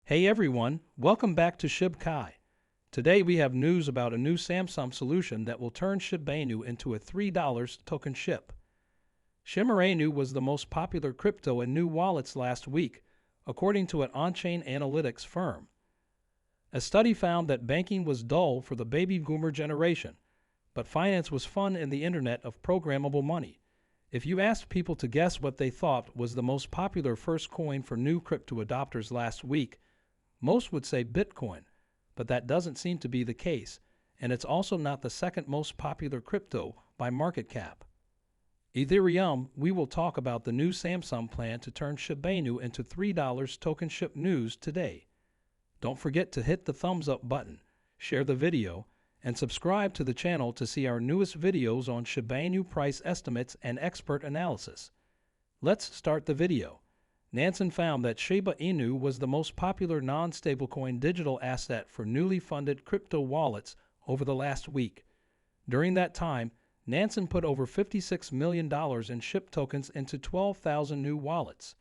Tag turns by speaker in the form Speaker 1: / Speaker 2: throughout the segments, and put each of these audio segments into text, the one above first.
Speaker 1: Hey everyone, welcome back to Shib. Today we have news about a new Samsung solution that will turn shibainu into a $3 token ship. Shibainu was the most popular crypto in new wallets last week, according to an on-chain analytics firm. A study found that banking was dull for the baby boomer generation, but finance was fun in the internet of programmable money. If you asked people to guess what they thought was the most popular first coin for new crypto adopters last week, most would say Bitcoin, but that doesn't seem to be the case, and it's also not the second most popular crypto by market cap. Ethereum, we will talk about the new Samsung plan to turn shibainu into $3 token ship news today. Don't forget to hit the thumbs up button, share the video, and subscribe to the channel to see our newest videos on shibainu price estimates and expert analysis. Let's start the video. Nansen found that Shiba Inu was the most popular non-stablecoin digital asset for newly funded crypto wallets over the last week. During that time, Nansen put over $56 million in SHIB tokens into 12,000 new wallets.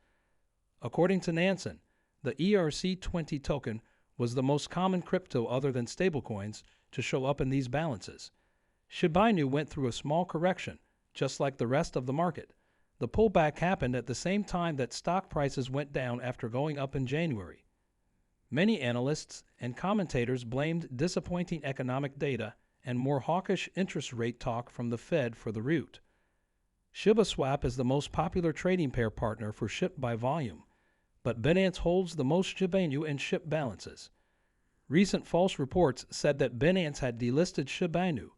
Speaker 1: According to Nansen, the ERC20 token was the most common crypto other than stablecoins to show up in these balances. Shibainu went through a small correction, just like the rest of the market. The pullback happened at the same time that stock prices went down after going up in January. Many analysts and commentators blamed disappointing economic data and more hawkish interest rate talk from the Fed for the rout. Shibaswap is the most popular trading pair partner for SHIB by volume, but Binance holds the most shibainu in SHIB balances. Recent false reports said that Binance had delisted shibainu.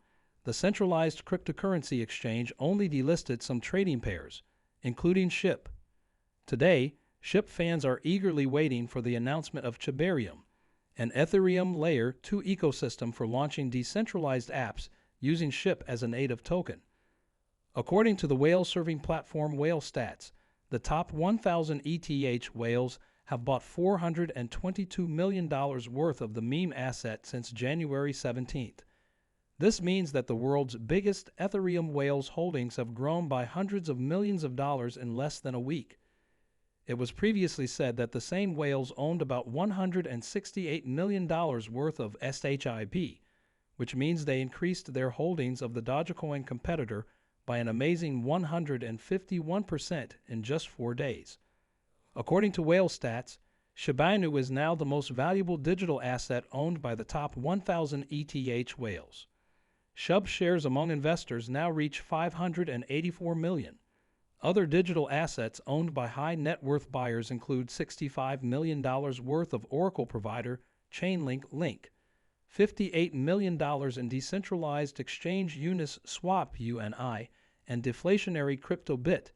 Speaker 1: The centralized cryptocurrency exchange only delisted some trading pairs, including SHIB. Today, SHIB fans are eagerly waiting for the announcement of Shibarium, an Ethereum Layer 2 ecosystem for launching decentralized apps using SHIB as a native token. According to the whale-serving platform WhaleStats, the top 1,000 ETH whales have bought $422 million worth of the meme asset since January 17th. This means that the world's biggest Ethereum whales holdings have grown by hundreds of millions of dollars in less than a week. It was previously said that the same whales owned about $168 million worth of SHIB, which means they increased their holdings of the dogecoin competitor by an amazing 151% in just 4 days. According to WhaleStats, shibainu is now the most valuable digital asset owned by the top 1,000 ETH whales. SHIB shares among investors now reach 584 million. Other digital assets owned by high net worth buyers include $65 million worth of Oracle provider Chainlink Link, $58 million in decentralized exchange Uniswap UNI and deflationary crypto Bit,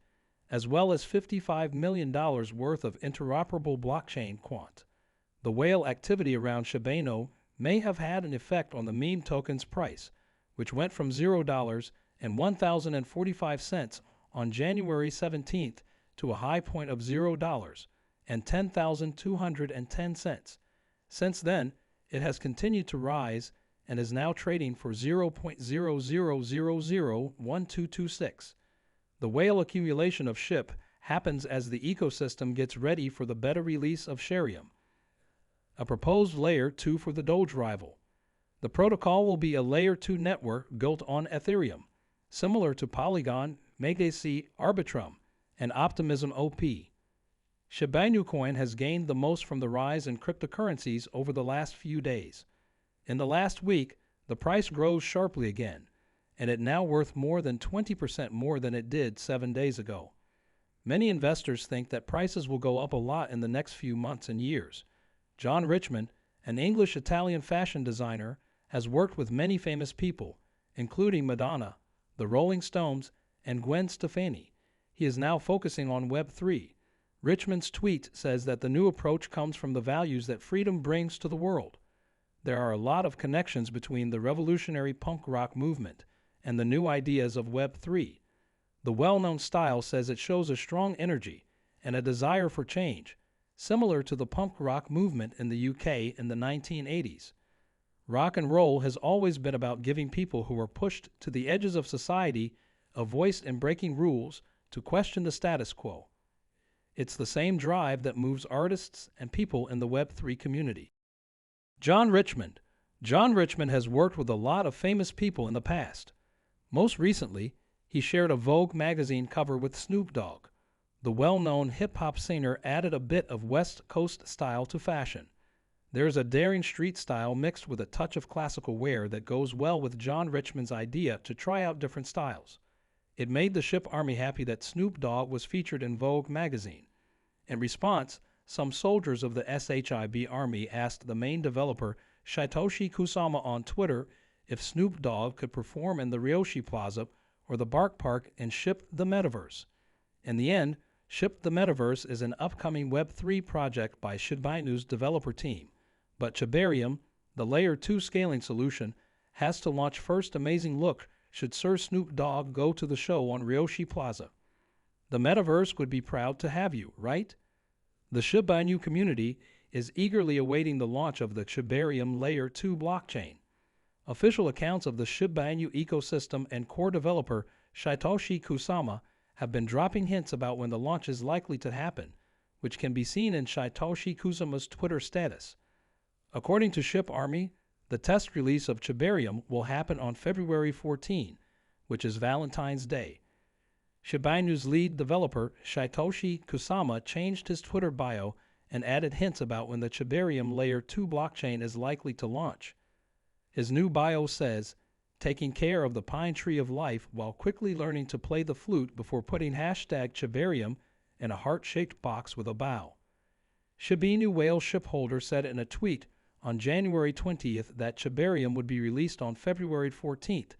Speaker 1: as well as $55 million worth of interoperable blockchain Quant. The whale activity around shibainu may have had an effect on the meme token's price, which went from $0 and 1,045 cents on January 17th to a high point of $0 and 10,210 cents. Since then, it has continued to rise and is now trading for 0.00001226. The whale accumulation of SHIB happens as the ecosystem gets ready for the beta release of Shibarium, a proposed Layer 2 for the Doge rival. The protocol will be a Layer 2 network built on Ethereum, similar to Polygon, Legacy, Arbitrum, and Optimism OP. Shibainu coin has gained the most from the rise in cryptocurrencies over the last few days. In the last week, the price grows sharply again, and it now worth more than 20% more than it did 7 days ago. Many investors think that prices will go up a lot in the next few months and years. John Richmond, an English-Italian fashion designer, has worked with many famous people, including Madonna, the Rolling Stones, and Gwen Stefani. He is now focusing on Web3. Richmond's tweet says that the new approach comes from the values that freedom brings to the world. There are a lot of connections between the revolutionary punk rock movement and the new ideas of Web3. The well-known style says it shows a strong energy and a desire for change, similar to the punk rock movement in the UK in the 1980s. Rock and roll has always been about giving people who are pushed to the edges of society a voice in breaking rules to question the status quo. It's the same drive that moves artists and people in the Web3 community. John Richmond. John Richmond has worked with a lot of famous people in the past. Most recently, he shared a Vogue magazine cover with Snoop Dogg. The well-known hip-hop singer added a bit of West Coast style to fashion. There's a daring street style mixed with a touch of classical wear that goes well with John Richmond's idea to try out different styles. It made the Shib Army happy that Snoop Dogg was featured in Vogue magazine. In response, some soldiers of the SHIB Army asked the main developer Satoshi Kusama on Twitter if Snoop Dogg could perform in the Ryoshi Plaza or the Bark Park in Shib the Metaverse. In the end, Shib the Metaverse is an upcoming Web3 project by Shibainu's developer team, but Shibarium, the Layer 2 scaling solution, has to launch first. Amazing look should Sir Snoop Dogg go to the show on Ryoshi Plaza. The Metaverse would be proud to have you, right? The Shibainu community is eagerly awaiting the launch of the Shibarium Layer 2 blockchain. Official accounts of the Shibainu ecosystem and core developer Satoshi Kusama have been dropping hints about when the launch is likely to happen, which can be seen in Satoshi Kusama's Twitter status. According to Shib Army, the test release of Shibarium will happen on February 14, which is Valentine's Day. Shibainu's lead developer, Satoshi Kusama, changed his Twitter bio and added hints about when the Shibarium Layer 2 blockchain is likely to launch. His new bio says, taking care of the pine tree of life while quickly learning to play the flute before putting hashtag Shibarium in a heart-shaped box with a bow. Shibainu whale shipholder said in a tweet on January 20th that Shibarium would be released on February 14th,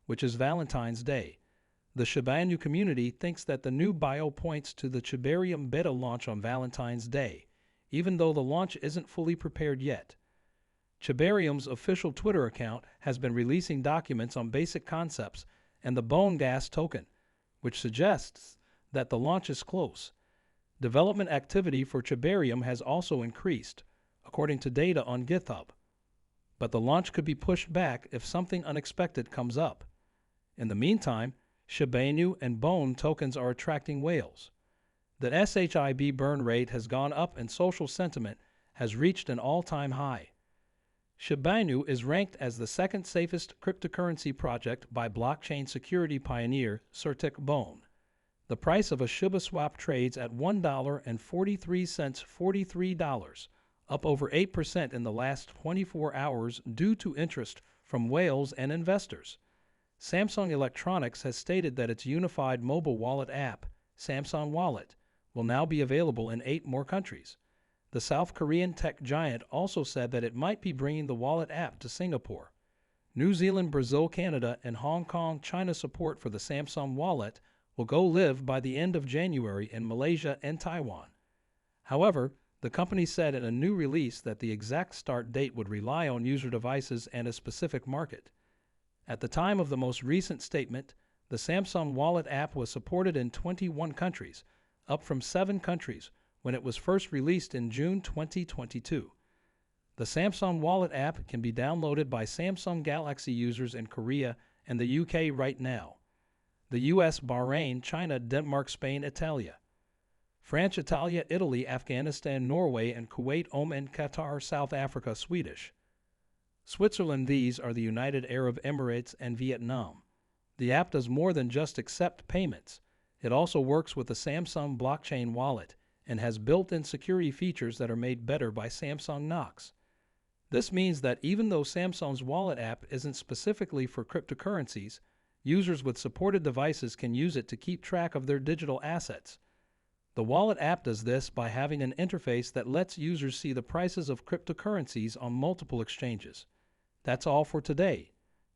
Speaker 1: which is Valentine's Day. The Shibainu community thinks that the new bio points to the Shibarium beta launch on Valentine's Day, even though the launch isn't fully prepared yet. Shibarium's official Twitter account has been releasing documents on basic concepts and the bone gas token, which suggests that the launch is close. Development activity for Shibarium has also increased, according to data on GitHub. But the launch could be pushed back if something unexpected comes up. In the meantime, Shibainu and Bone tokens are attracting whales. The SHIB burn rate has gone up and social sentiment has reached an all-time high. Shibainu is ranked as the second safest cryptocurrency project by blockchain security pioneer Surtick Bone. The price of a shibaswap trades at $1.43, $43, up over 8% in the last 24 hours due to interest from whales and investors. Samsung Electronics has stated that its unified mobile wallet app, Samsung Wallet, will now be available in 8 more countries. The South Korean tech giant also said that it might be bringing the wallet app to Singapore. New Zealand, Brazil, Canada, and Hong Kong, China support for the Samsung Wallet will go live by the end of January in Malaysia and Taiwan. However, the company said in a new release that the exact start date would rely on user devices and a specific market. At the time of the most recent statement, the Samsung Wallet app was supported in 21 countries, up from 7 countries when it was first released in June 2022. The Samsung Wallet app can be downloaded by Samsung Galaxy users in Korea and the UK right now. The US, Bahrain, China, Denmark, Spain, Italia, France, Italia, Italy, Afghanistan, Norway, and Kuwait, Oman, Qatar, South Africa, Swedish. Switzerland. These are the United Arab Emirates and Vietnam. The app does more than just accept payments. It also works with the Samsung blockchain wallet and has built-in security features that are made better by Samsung Knox. This means that even though Samsung's wallet app isn't specifically for cryptocurrencies, users with supported devices can use it to keep track of their digital assets. The wallet app does this by having an interface that lets users see the prices of cryptocurrencies on multiple exchanges. That's all for today.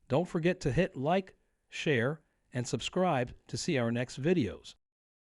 Speaker 1: Don't forget to hit like, share, and subscribe to see our next videos.